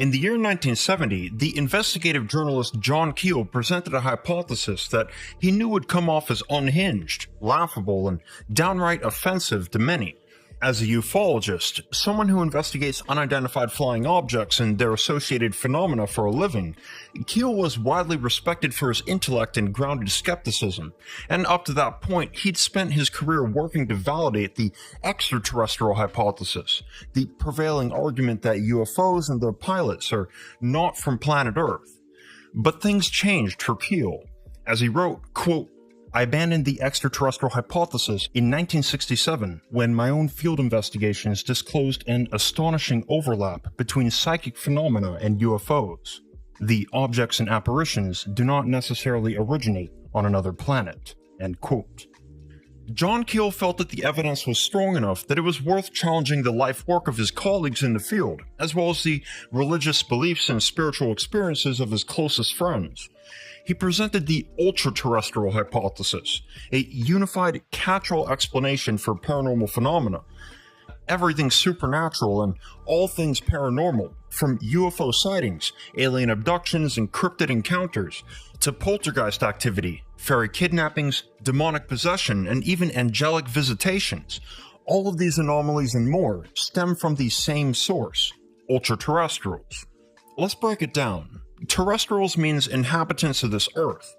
In the year 1970, the investigative journalist John Keel presented a hypothesis that he knew would come off as unhinged, laughable, and downright offensive to many. As a ufologist, someone who investigates unidentified flying objects and their associated phenomena for a living, Keel was widely respected for his intellect and grounded skepticism, and up to that point, he'd spent his career working to validate the extraterrestrial hypothesis, the prevailing argument that UFOs and their pilots are not from planet Earth. But things changed for Keel. As he wrote, quote, "I abandoned the extraterrestrial hypothesis in 1967 when my own field investigations disclosed an astonishing overlap between psychic phenomena and UFOs. The objects and apparitions do not necessarily originate on another planet." End quote. John Keel felt that the evidence was strong enough that it was worth challenging the life work of his colleagues in the field, as well as the religious beliefs and spiritual experiences of his closest friends. He presented the Ultraterrestrial Hypothesis, a unified catch-all explanation for paranormal phenomena. Everything supernatural and all things paranormal, from UFO sightings, alien abductions, and cryptid encounters, to poltergeist activity, fairy kidnappings, demonic possession, and even angelic visitations. All of these anomalies and more stem from the same source, ultraterrestrials. Let's break it down. Terrestrials means inhabitants of this Earth,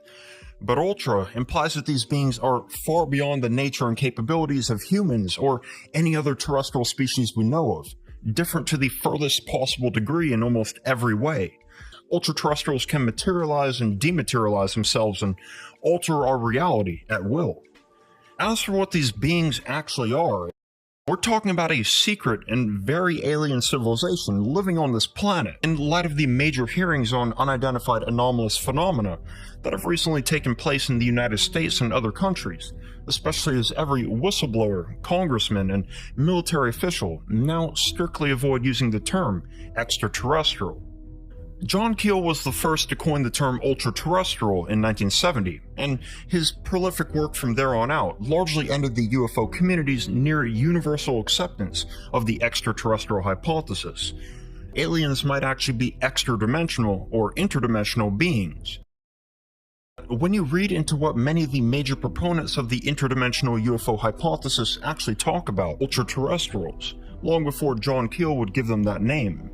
but ultra implies that these beings are far beyond the nature and capabilities of humans or any other terrestrial species we know of, different to the furthest possible degree in almost every way. Ultraterrestrials can materialize and dematerialize themselves and alter our reality at will. As for what these beings actually are, we're talking about a secret and very alien civilization living on this planet in light of the major hearings on unidentified anomalous phenomena that have recently taken place in the United States and other countries, especially as every whistleblower, congressman, and military official now strictly avoid using the term extraterrestrial. John Keel was the first to coin the term ultraterrestrial in 1970, and his prolific work from there on out largely ended the UFO community's near universal acceptance of the extraterrestrial hypothesis. Aliens might actually be extra-dimensional or interdimensional beings. When you read into what many of the major proponents of the interdimensional UFO hypothesis actually talk about ultraterrestrials, long before John Keel would give them that name,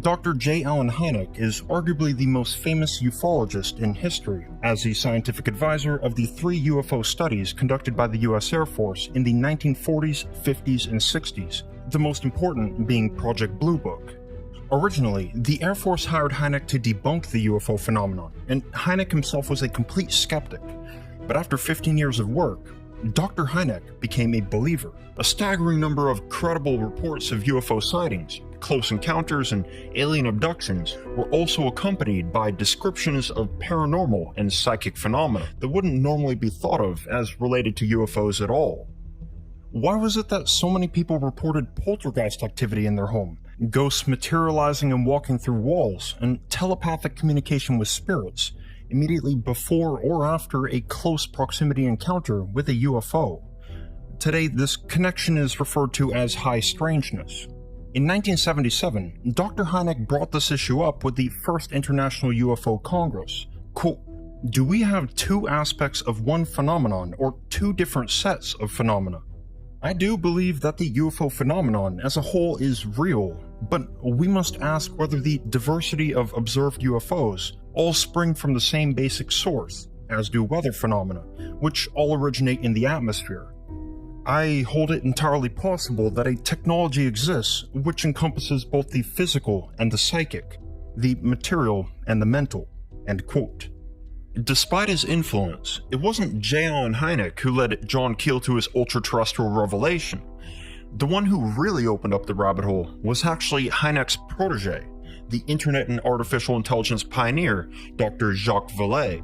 Dr. J. Allen Hynek is arguably the most famous ufologist in history, as the scientific advisor of the 3 UFO studies conducted by the US Air Force in the 1940s, 50s, and 60s, the most important being Project Blue Book. Originally, the Air Force hired Hynek to debunk the UFO phenomenon, and Hynek himself was a complete skeptic. But after 15 years of work, Dr. Hynek became a believer. A staggering number of credible reports of UFO sightings, close encounters, and alien abductions were also accompanied by descriptions of paranormal and psychic phenomena that wouldn't normally be thought of as related to UFOs at all. Why was it that so many people reported poltergeist activity in their home, ghosts materializing and walking through walls, and telepathic communication with spirits immediately before or after a close proximity encounter with a UFO? Today, this connection is referred to as high strangeness. In 1977, Dr. Hynek brought this issue up with the First International UFO Congress. Quote, "Do we have 2 aspects of one phenomenon or 2 different sets of phenomena? I do believe that the UFO phenomenon as a whole is real, but we must ask whether the diversity of observed UFOs all spring from the same basic source, as do weather phenomena, which all originate in the atmosphere. I hold it entirely possible that a technology exists which encompasses both the physical and the psychic, the material and the mental." End quote. Despite his influence, it wasn't J. Allen Hynek who led John Keel to his ultraterrestrial revelation. The one who really opened up the rabbit hole was actually Hynek's protege, the Internet and Artificial Intelligence pioneer, Dr. Jacques Vallée.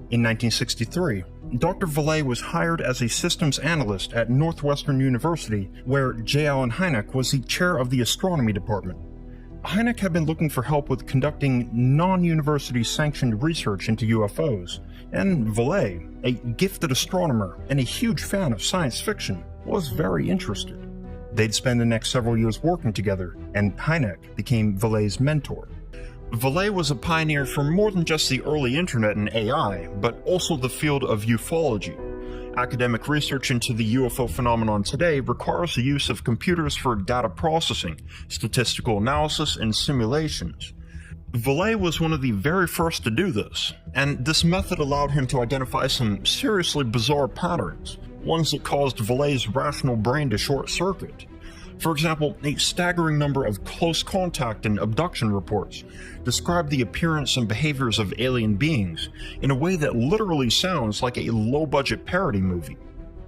In 1963, Dr. Vallée was hired as a systems analyst at Northwestern University, where J. Allen Hynek was the chair of the astronomy department. Hynek had been looking for help with conducting non-university sanctioned research into UFOs, and Vallée, a gifted astronomer and a huge fan of science fiction, was very interested. They'd spend the next several years working together, and Hynek became Vallee's mentor. Vallee was a pioneer for more than just the early internet and AI, but also the field of ufology. Academic research into the UFO phenomenon today requires the use of computers for data processing, statistical analysis, and simulations. Vallee was one of the very first to do this, and this method allowed him to identify some seriously bizarre patterns, ones that caused Vallee's rational brain to short-circuit. For example, a staggering number of close contact and abduction reports describe the appearance and behaviors of alien beings in a way that literally sounds like a low-budget parody movie.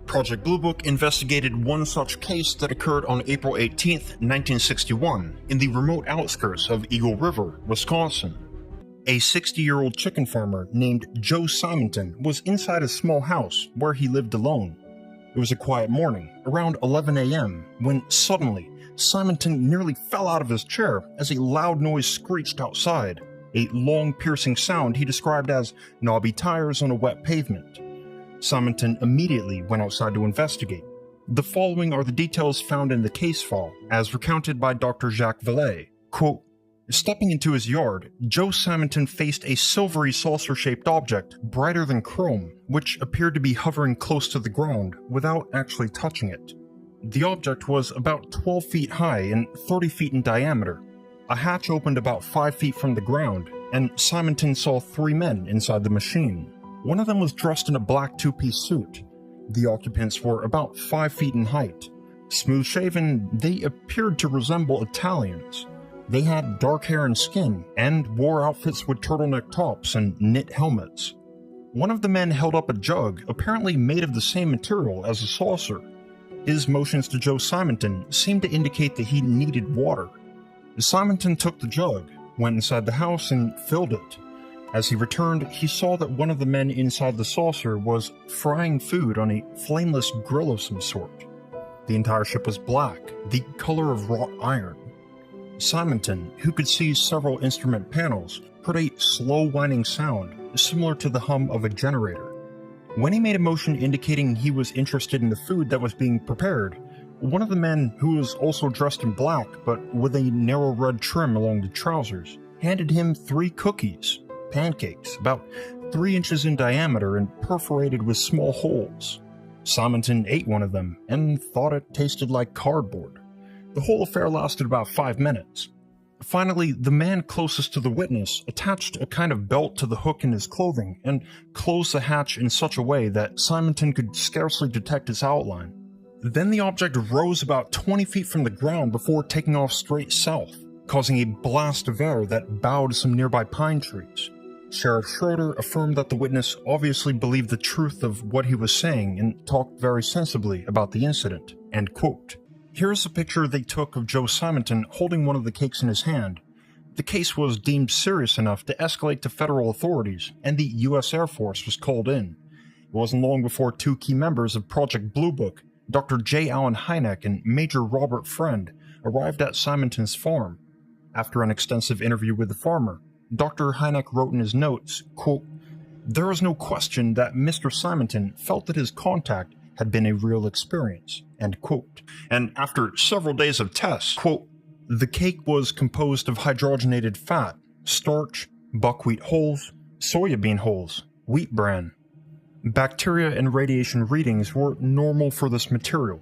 Project Blue Book investigated one such case that occurred on April 18, 1961, in the remote outskirts of Eagle River, Wisconsin. A 60-year-old chicken farmer named Joe Simonton was inside a small house where he lived alone. It was a quiet morning, around 11 a.m., when suddenly, Simonton nearly fell out of his chair as a loud noise screeched outside, a long piercing sound he described as knobby tires on a wet pavement. Simonton immediately went outside to investigate. The following are the details found in the case file, as recounted by Dr. Jacques Vallee. Quote, stepping into his yard, Joe Simonton faced a silvery saucer-shaped object, brighter than chrome, which appeared to be hovering close to the ground without actually touching it. The object was about 12 feet high and 30 feet in diameter. A hatch opened about 5 feet from the ground, and Simonton saw 3 men inside the machine. One of them was dressed in a black two-piece suit. The occupants were about 5 feet in height. Smooth-shaven, they appeared to resemble Italians. They had dark hair and skin, and wore outfits with turtleneck tops and knit helmets. One of the men held up a jug, apparently made of the same material as a saucer. His motions to Joe Simonton seemed to indicate that he needed water. Simonton took the jug, went inside the house, and filled it. As he returned, he saw that one of the men inside the saucer was frying food on a flameless grill of some sort. The entire ship was black, the color of wrought iron. Simonton, who could see several instrument panels, heard a slow whining sound, similar to the hum of a generator. When he made a motion indicating he was interested in the food that was being prepared, one of the men, who was also dressed in black but with a narrow red trim along the trousers, handed him 3 cookies, pancakes, about 3 inches in diameter and perforated with small holes. Simonton ate one of them and thought it tasted like cardboard. The whole affair lasted about 5 minutes. Finally, the man closest to the witness attached a kind of belt to the hook in his clothing and closed the hatch in such a way that Simonton could scarcely detect its outline. Then the object rose about 20 feet from the ground before taking off straight south, causing a blast of air that bowed some nearby pine trees. Sheriff Schroeder affirmed that the witness obviously believed the truth of what he was saying and talked very sensibly about the incident, end quote. Here's a picture they took of Joe Simonton holding one of the cakes in his hand. The case was deemed serious enough to escalate to federal authorities, and the U.S. Air Force was called in. It wasn't long before 2 key members of Project Blue Book, Dr. J. Allen Hynek and Major Robert Friend, arrived at Simonton's farm. After an extensive interview with the farmer, Dr. Hynek wrote in his notes, quote, there is no question that Mr. Simonton felt that his contact had been a real experience, end quote. And after several days of tests, quote, the cake was composed of hydrogenated fat, starch, buckwheat hulls, soybean hulls, wheat bran. Bacteria and radiation readings were normal for this material.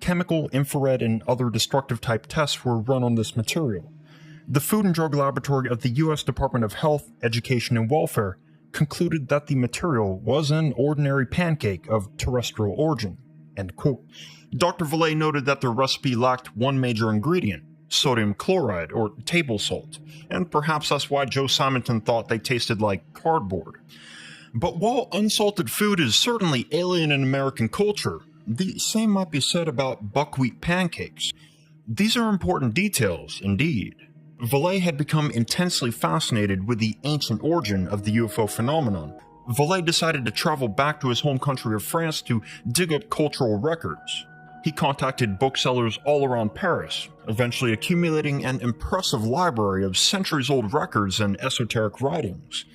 Chemical, infrared, and other destructive type tests were run on this material. The Food and Drug Laboratory of the U.S. Department of Health, Education, and Welfare concluded that the material was an ordinary pancake of terrestrial origin, end quote. Dr. Vallee noted that the recipe lacked one major ingredient, sodium chloride, or table salt, and perhaps that's why Joe Simonton thought they tasted like cardboard. But while unsalted food is certainly alien in American culture, the same might be said about buckwheat pancakes. These are important details, indeed. Vallee had become intensely fascinated with the ancient origin of the UFO phenomenon. Vallee decided to travel back to his home country of France to dig up cultural records. He contacted booksellers all around Paris, eventually accumulating an impressive library of centuries-old records and esoteric writings.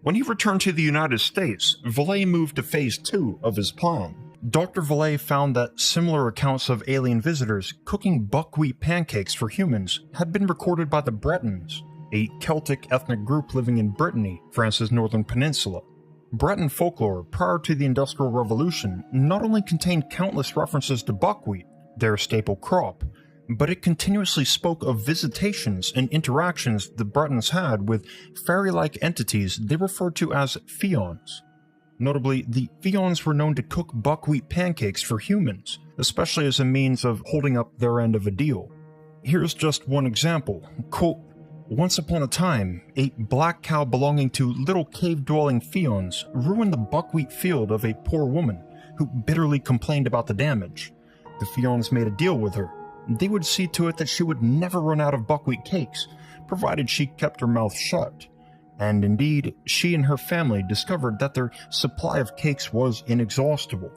When he returned to the United States, Vallee moved to phase 2 of his plan. Dr. Vallée found that similar accounts of alien visitors cooking buckwheat pancakes for humans had been recorded by the Bretons, a Celtic ethnic group living in Brittany, France's northern peninsula. Breton folklore prior to the Industrial Revolution not only contained countless references to buckwheat, their staple crop, but it continuously spoke of visitations and interactions the Bretons had with fairy-like entities they referred to as fions. Notably, the fions were known to cook buckwheat pancakes for humans, especially as a means of holding up their end of a deal. Here's just one example. Quote, "Once upon a time, a black cow belonging to little cave-dwelling fions ruined the buckwheat field of a poor woman who bitterly complained about the damage. The fions made a deal with her. They would see to it that she would never run out of buckwheat cakes, provided she kept her mouth shut. And indeed, she and her family discovered that their supply of cakes was inexhaustible.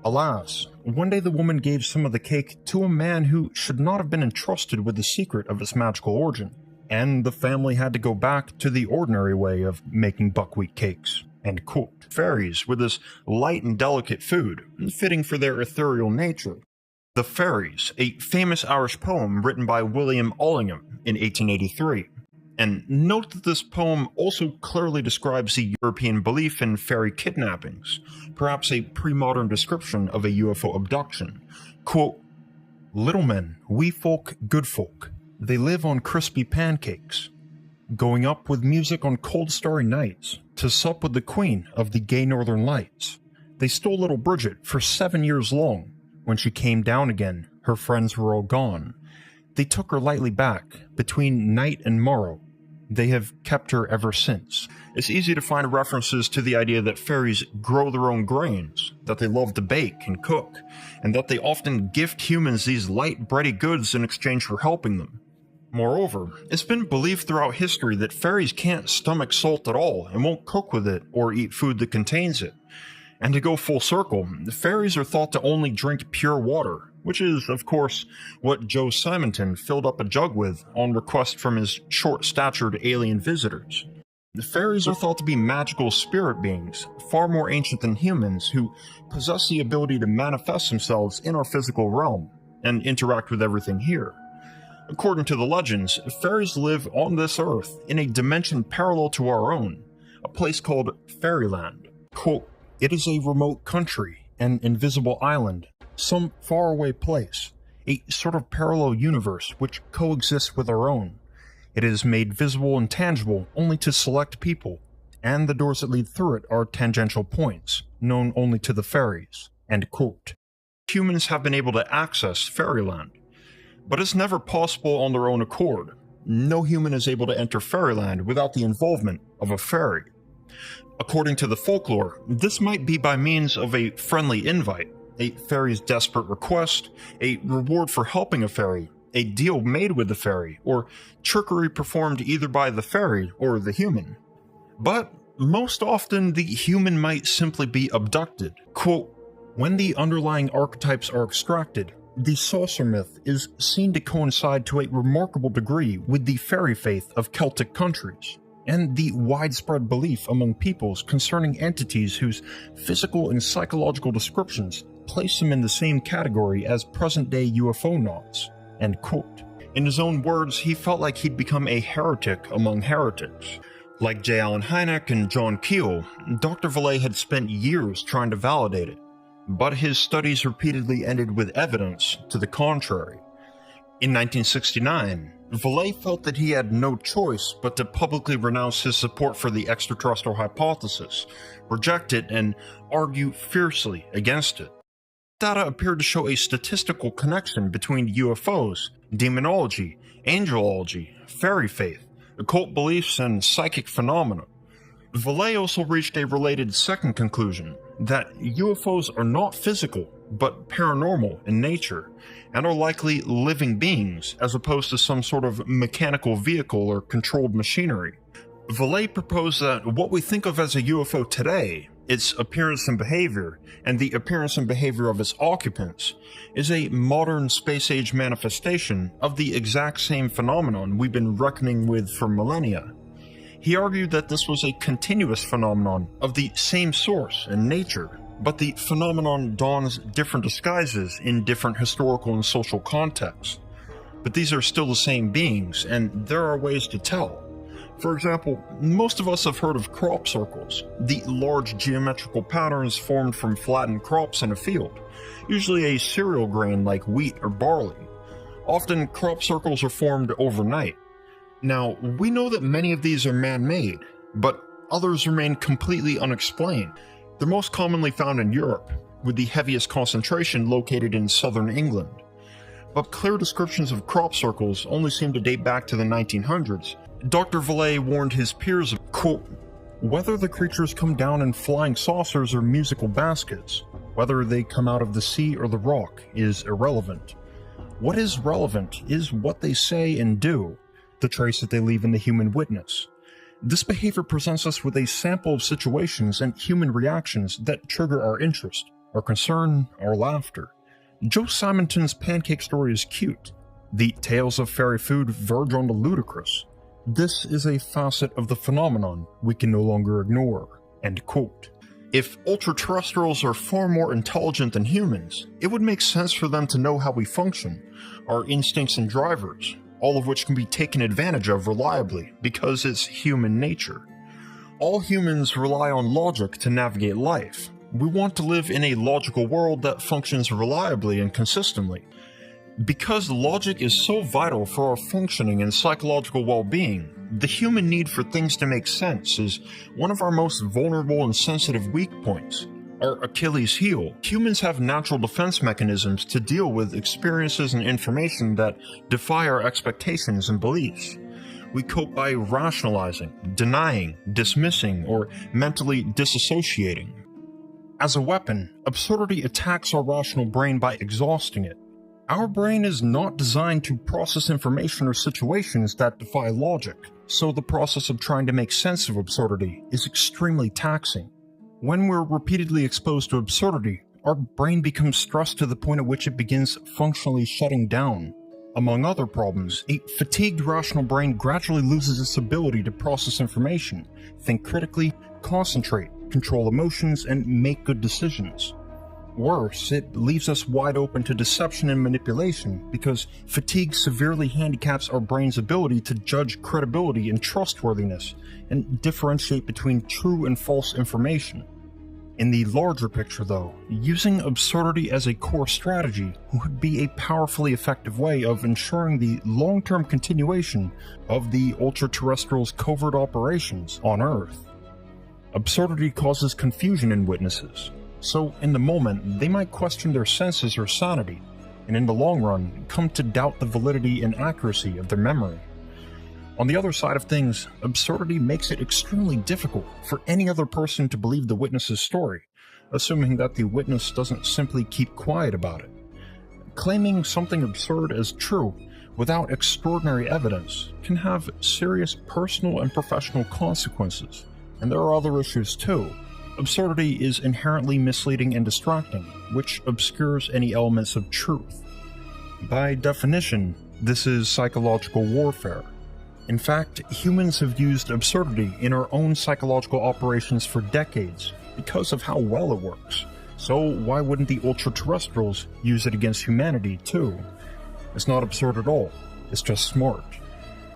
Alas, one day the woman gave some of the cake to a man who should not have been entrusted with the secret of its magical origin, and the family had to go back to the ordinary way of making buckwheat cakes." End quote. Fairies were this light and delicate food, fitting for their ethereal nature. The Fairies, a famous Irish poem written by William Allingham in 1883. And note that this poem also clearly describes the European belief in fairy kidnappings, perhaps a pre-modern description of a UFO abduction. Quote, "Little men, wee folk, good folk, they live on crispy pancakes, going up with music on cold starry nights, to sup with the queen of the gay northern lights. They stole little Bridget for 7 years long. When she came down again, her friends were all gone. They took her lightly back, between night and morrow. They have kept her ever since." It's easy to find references to the idea that fairies grow their own grains, that they love to bake and cook, and that they often gift humans these light, bready goods in exchange for helping them. Moreover, it's been believed throughout history that fairies can't stomach salt at all and won't cook with it or eat food that contains it. And to go full circle, the fairies are thought to only drink pure water, which is, of course, what Joe Simonton filled up a jug with on request from his short-statured alien visitors. The fairies are thought to be magical spirit beings, far more ancient than humans, who possess the ability to manifest themselves in our physical realm and interact with everything here. According to the legends, fairies live on this earth in a dimension parallel to our own, a place called Fairyland. Quote, "It is a remote country, an invisible island, some faraway place, a sort of parallel universe which coexists with our own. It is made visible and tangible only to select people, and the doors that lead through it are tangential points, known only to the fairies." End quote. Humans have been able to access Fairyland, but it's never possible on their own accord. No human is able to enter Fairyland without the involvement of a fairy. According to the folklore, this might be by means of a friendly invite, a fairy's desperate request, a reward for helping a fairy, a deal made with the fairy, or trickery performed either by the fairy or the human. But most often, the human might simply be abducted. Quote, "When the underlying archetypes are extracted, the saucer myth is seen to coincide to a remarkable degree with the fairy faith of Celtic countries, and the widespread belief among peoples concerning entities whose physical and psychological descriptions place them in the same category as present-day UFO nauts." End quote. In his own words, he felt like he'd become a heretic among heretics. Like J. Allen Hynek and John Keel, Dr. Vallée had spent years trying to validate it, but his studies repeatedly ended with evidence to the contrary. In 1969, Vallée felt that he had no choice but to publicly renounce his support for the extraterrestrial hypothesis, reject it, and argue fiercely against it. Data appeared to show a statistical connection between UFOs, demonology, angelology, fairy faith, occult beliefs, and psychic phenomena. Vallée also reached a related second conclusion, that UFOs are not physical, but paranormal in nature, and are likely living beings as opposed to some sort of mechanical vehicle or controlled machinery. Vallée proposed that what we think of as a UFO today, its appearance and behavior, and the appearance and behavior of its occupants, is a modern space-age manifestation of the exact same phenomenon we've been reckoning with for millennia. He argued that this was a continuous phenomenon of the same source and nature, but the phenomenon dons different disguises in different historical and social contexts. But these are still the same beings, and there are ways to tell. For example, most of us have heard of crop circles, the large geometrical patterns formed from flattened crops in a field, usually a cereal grain like wheat or barley. Often, crop circles are formed overnight. Now, we know that many of these are man-made, but others remain completely unexplained. They're most commonly found in Europe, with the heaviest concentration located in southern England. But clear descriptions of crop circles only seem to date back to the 1900s. Dr. Vallée warned his peers, quote, "Whether the creatures come down in flying saucers or musical baskets, whether they come out of the sea or the rock, is irrelevant. What is relevant is what they say and do, the trace that they leave in the human witness. This behavior presents us with a sample of situations and human reactions that trigger our interest, our concern, our laughter. Joe Simonton's pancake story is cute. The tales of fairy food verge on the ludicrous. This is a facet of the phenomenon we can no longer ignore." End quote. If ultraterrestrials are far more intelligent than humans, it would make sense for them to know how we function, our instincts and drivers, all of which can be taken advantage of reliably because it's human nature. All humans rely on logic to navigate life. We want to live in a logical world that functions reliably and consistently. Because logic is so vital for our functioning and psychological well-being, the human need for things to make sense is one of our most vulnerable and sensitive weak points. Our Achilles heel. Humans have natural defense mechanisms to deal with experiences and information that defy our expectations and beliefs. We cope by rationalizing, denying, dismissing, or mentally disassociating. As a weapon, absurdity attacks our rational brain by exhausting it. Our brain is not designed to process information or situations that defy logic, so the process of trying to make sense of absurdity is extremely taxing. When we're repeatedly exposed to absurdity, our brain becomes stressed to the point at which it begins functionally shutting down. Among other problems, a fatigued rational brain gradually loses its ability to process information, think critically, concentrate, control emotions, and make good decisions. Worse, it leaves us wide open to deception and manipulation because fatigue severely handicaps our brain's ability to judge credibility and trustworthiness and differentiate between true and false information. In the larger picture, though, using absurdity as a core strategy would be a powerfully effective way of ensuring the long-term continuation of the Ultraterrestrials' covert operations on Earth. Absurdity causes confusion in witnesses. So, in the moment, they might question their senses or sanity, and in the long run, come to doubt the validity and accuracy of their memory. On the other side of things, absurdity makes it extremely difficult for any other person to believe the witness's story, assuming that the witness doesn't simply keep quiet about it. Claiming something absurd as true without extraordinary evidence can have serious personal and professional consequences, and there are other issues too. Absurdity is inherently misleading and distracting, which obscures any elements of truth. By definition, this is psychological warfare. In fact, humans have used absurdity in our own psychological operations for decades because of how well it works. So why wouldn't the Ultraterrestrials use it against humanity too? It's not absurd at all, it's just smart.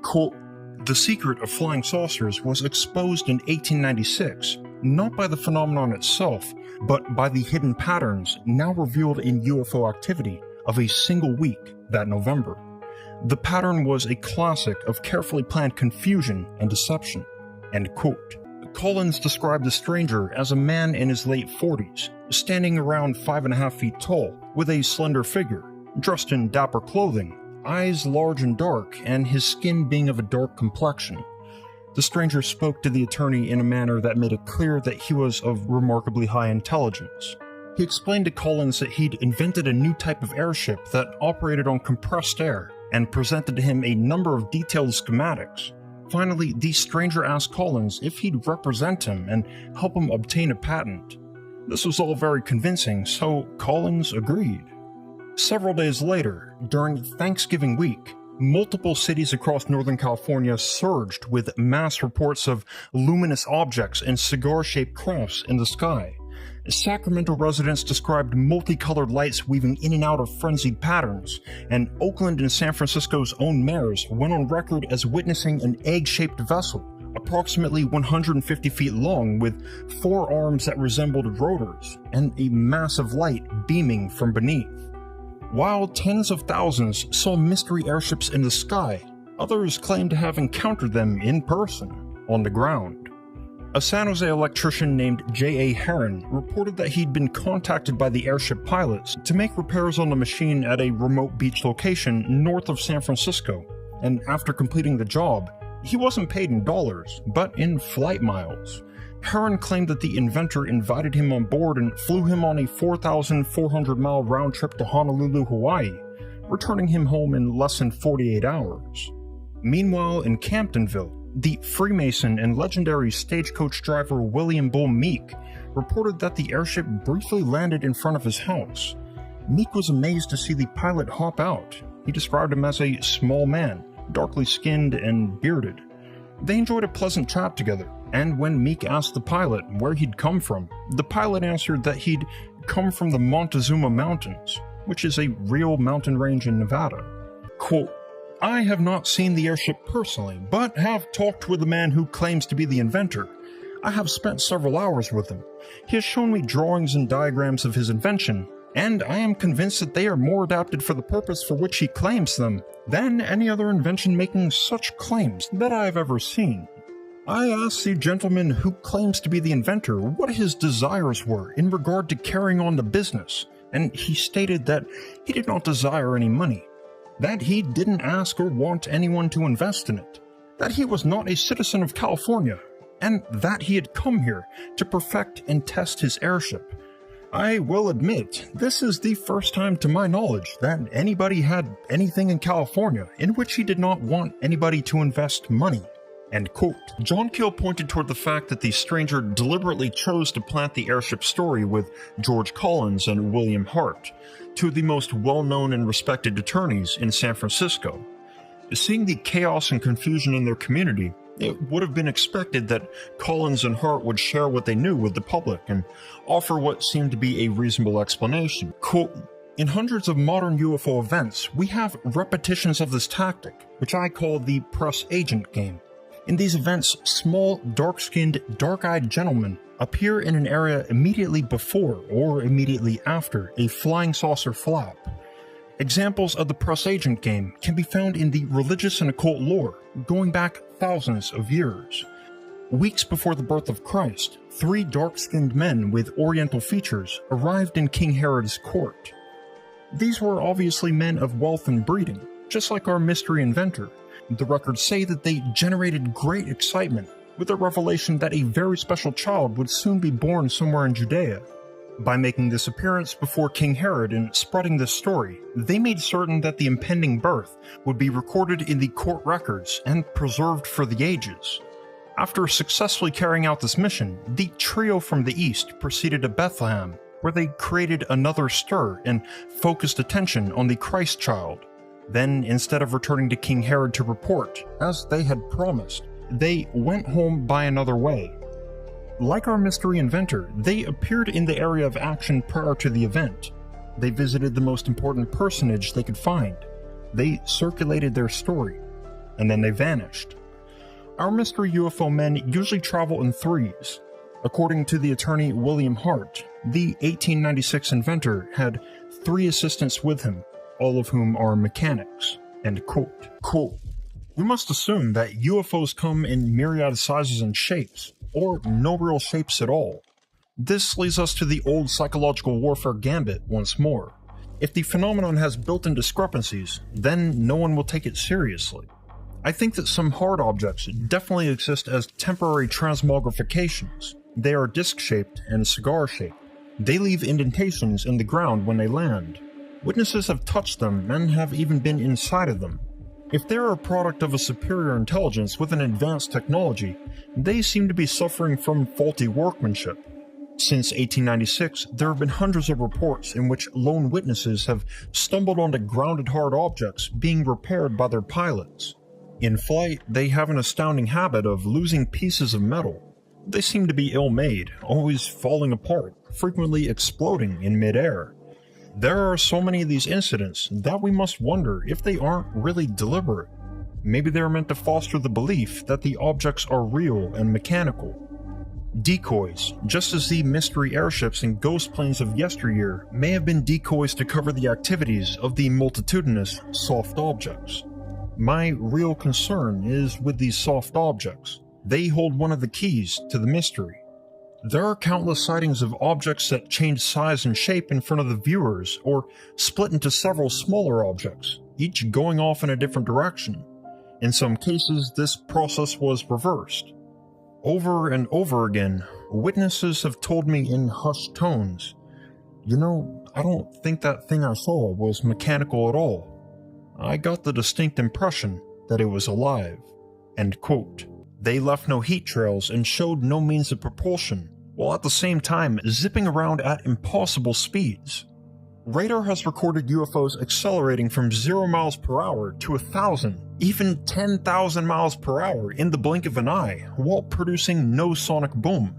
Quote, "The secret of flying saucers was exposed in 1896, not by the phenomenon itself, but by the hidden patterns now revealed in UFO activity of a single week that November. The pattern was a classic of carefully planned confusion and deception." End quote. Collins described the stranger as a man in his late 40s, standing around 5.5 feet tall, with a slender figure, dressed in dapper clothing, eyes large and dark, and his skin being of a dark complexion. The stranger spoke to the attorney in a manner that made it clear that he was of remarkably high intelligence. He explained to Collins that he'd invented a new type of airship that operated on compressed air, and presented to him a number of detailed schematics. Finally, the stranger asked Collins if he'd represent him and help him obtain a patent. This was all very convincing, so Collins agreed. Several days later, during Thanksgiving week, multiple cities across Northern California surged with mass reports of luminous objects and cigar-shaped crafts in the sky, Sacramento residents described multicolored lights weaving in and out of frenzied patterns, and Oakland and San Francisco's own mayors went on record as witnessing an egg-shaped vessel, approximately 150 feet long with 4 arms that resembled rotors, and a massive light beaming from beneath. While tens of thousands saw mystery airships in the sky, others claimed to have encountered them in person, on the ground. A San Jose electrician named J.A. Heron reported that he'd been contacted by the airship pilots to make repairs on the machine at a remote beach location north of San Francisco, and after completing the job, he wasn't paid in dollars, but in flight miles. Heron claimed that the inventor invited him on board and flew him on a 4,400-mile round trip to Honolulu, Hawaii, returning him home in less than 48 hours. Meanwhile, in Camptonville, the Freemason and legendary stagecoach driver William Bull Meek reported that the airship briefly landed in front of his house. Meek was amazed to see the pilot hop out. He described him as a small man, darkly skinned and bearded. They enjoyed a pleasant chat together, and when Meek asked the pilot where he'd come from, the pilot answered that he'd come from the Montezuma Mountains, which is a real mountain range in Nevada. Quote, "I have not seen the airship personally, but have talked with the man who claims to be the inventor. I have spent several hours with him. He has shown me drawings and diagrams of his invention, and I am convinced that they are more adapted for the purpose for which he claims them than any other invention making such claims that I have ever seen." I asked the gentleman who claims to be the inventor what his desires were in regard to carrying on the business, and he stated that he did not desire any money, that he didn't ask or want anyone to invest in it, that he was not a citizen of California, and that he had come here to perfect and test his airship. I will admit, this is the first time to my knowledge that anybody had anything in California in which he did not want anybody to invest money. End quote. John Keel pointed toward the fact that the stranger deliberately chose to plant the airship story with George Collins and William Hart, two of the most well-known and respected attorneys in San Francisco. Seeing the chaos and confusion in their community, it would have been expected that Collins and Hart would share what they knew with the public and offer what seemed to be a reasonable explanation. Quote, "In hundreds of modern UFO events, we have repetitions of this tactic, which I call the press agent game. In these events, small, dark-skinned, dark-eyed gentlemen appear in an area immediately before or immediately after a flying saucer flap. Examples of the press agent game can be found in the religious and occult lore, going back thousands of years. Weeks before the birth of Christ, 3 dark-skinned men with oriental features arrived in King Herod's court. These were obviously men of wealth and breeding, just like our mystery inventor. The records say that they generated great excitement with the revelation that a very special child would soon be born somewhere in Judea. By making this appearance before King Herod and spreading this story, they made certain that the impending birth would be recorded in the court records and preserved for the ages. After successfully carrying out this mission, the trio from the east proceeded to Bethlehem, where they created another stir and focused attention on the Christ child. Then, instead of returning to King Herod to report, as they had promised, they went home by another way. Like our mystery inventor, they appeared in the area of action prior to the event. They visited the most important personage they could find. They circulated their story, and then they vanished. Our mystery UFO men usually travel in threes. According to the attorney William Hart, the 1896 inventor had 3 assistants with him, all of whom are mechanics. End quote. Quote, "We must assume that UFOs come in myriad sizes and shapes, or no real shapes at all. This leads us to the old psychological warfare gambit once more. If the phenomenon has built-in discrepancies, then no one will take it seriously. I think that some hard objects definitely exist as temporary transmogrifications. They are disc-shaped and cigar-shaped. They leave indentations in the ground when they land. Witnesses have touched them and have even been inside of them. If they're a product of a superior intelligence with an advanced technology, they seem to be suffering from faulty workmanship. Since 1896, there have been hundreds of reports in which lone witnesses have stumbled onto grounded hard objects being repaired by their pilots. In flight, they have an astounding habit of losing pieces of metal. They seem to be ill-made, always falling apart, frequently exploding in mid-air. There are so many of these incidents that we must wonder if they aren't really deliberate. Maybe they're meant to foster the belief that the objects are real and mechanical. Decoys, just as the mystery airships and ghost planes of yesteryear may have been decoys to cover the activities of the multitudinous soft objects. My real concern is with these soft objects. They hold one of the keys to the mystery. There are countless sightings of objects that change size and shape in front of the viewers, or split into several smaller objects, each going off in a different direction. In some cases, this process was reversed. Over and over again, witnesses have told me in hushed tones, I don't think that thing I saw was mechanical at all. I got the distinct impression that it was alive." End quote. They left no heat trails and showed no means of propulsion, while at the same time zipping around at impossible speeds. Radar has recorded UFOs accelerating from 0 miles per hour to 1,000, even 10,000 miles per hour in the blink of an eye, while producing no sonic boom.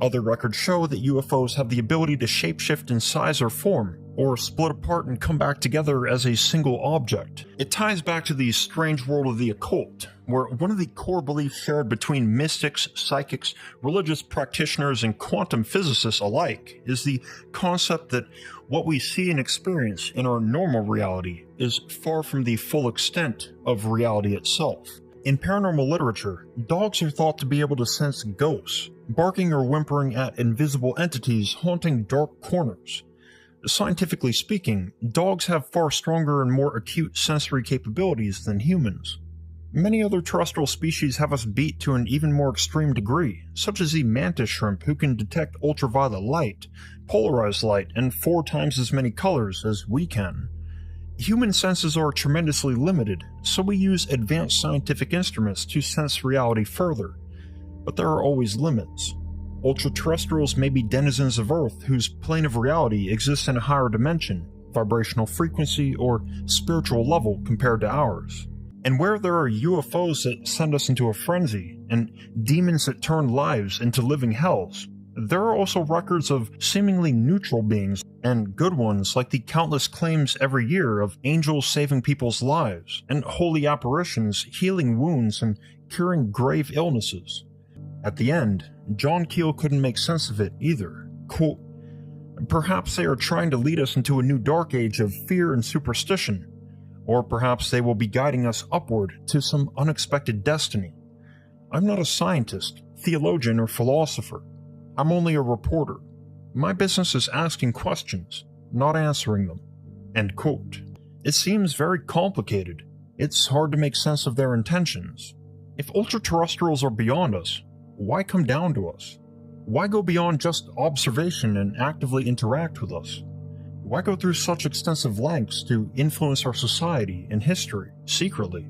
Other records show that UFOs have the ability to shapeshift in size or form, or split apart and come back together as a single object. It ties back to the strange world of the occult, where one of the core beliefs shared between mystics, psychics, religious practitioners, and quantum physicists alike is the concept that what we see and experience in our normal reality is far from the full extent of reality itself. In paranormal literature, dogs are thought to be able to sense ghosts, barking or whimpering at invisible entities haunting dark corners. Scientifically speaking, dogs have far stronger and more acute sensory capabilities than humans. Many other terrestrial species have us beat to an even more extreme degree, such as the mantis shrimp, who can detect ultraviolet light, polarized light, and 4 times as many colors as we can. Human senses are tremendously limited, so we use advanced scientific instruments to sense reality further. But there are always limits. Ultraterrestrials may be denizens of Earth whose plane of reality exists in a higher dimension, vibrational frequency, or spiritual level compared to ours. And where there are UFOs that send us into a frenzy, and demons that turn lives into living hells, there are also records of seemingly neutral beings, and good ones like the countless claims every year of angels saving people's lives, and holy apparitions healing wounds and curing grave illnesses. At the end, John Keel couldn't make sense of it either. Quote, "Perhaps they are trying to lead us into a new dark age of fear and superstition, or perhaps they will be guiding us upward to some unexpected destiny. I'm not a scientist, theologian, or philosopher. I'm only a reporter. My business is asking questions, not answering them." End quote. It seems very complicated. It's hard to make sense of their intentions. If ultraterrestrials are beyond us, why come down to us? Why go beyond just observation and actively interact with us? Why go through such extensive lengths to influence our society and history secretly?